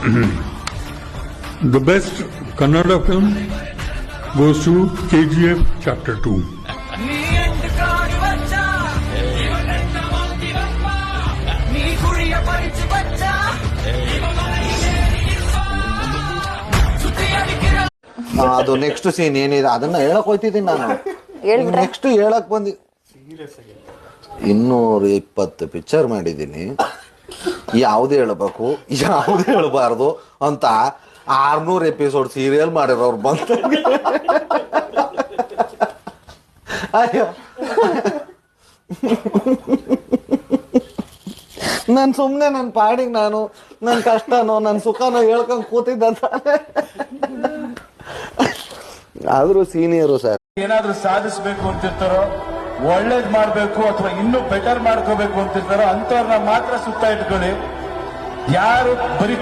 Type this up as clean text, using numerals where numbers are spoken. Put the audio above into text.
The best Kannada film goes to KGF Chapter 2. ಅದು next scene ಏನಿದೆ ಅದನ್ನ ಹೇಳಕ್ ಹೋಯ್ತಿದ್ದೀನಿ ನಾನು. ನೆಕ್ಸ್ಟ್ ಹೇಳಕ್ ಬಂದಿ 220 ಪಿಕ್ಚರ್ ಮಾಡಿದ್ದೀನಿ, ಯಾವ್ದು ಹೇಳ್ಬೇಕು ಯಾವ್ದು ಹೇಳ್ಬಾರ್ದು ಅಂತ 600 ಎಪಿಸೋಡ್ ಸೀರಿಯಲ್ ಮಾಡಿರೋರು ಬಂತ. ಅಯ್ಯೋ ನಾನು ಸುಮ್ಮನೆ ನನ್ನ ಪಾಡಿಗೆ ನಾನು ನನ್ನ ಕಷ್ಟನೋ ನನ್ನ ಸುಖನೋ ಹೇಳ್ಕೊಂಡು ಕೂತಿದ್ದ. ಆದ್ರೂ ಸೀನಿಯರು ಸರ್ ಏನಾದ್ರೂ ಸಾಧಿಸ್ಬೇಕು ಅಂತಿರ್ತಾರೋ, ಒಳ್ಳೇದ್ ಮಾಡ್ಬೇಕು ಅಥವಾ ಇನ್ನೂ ಬೆಟರ್ ಮಾಡ್ಕೋಬೇಕು ಅಂತಿರ್ತಾರೋ ಅಂತವ್ರನ್ನ ಮಾತ್ರ ಸುತ್ತ ಇಟ್ಕೊಳ್ಳಿ. ಯಾರು ಬರೀ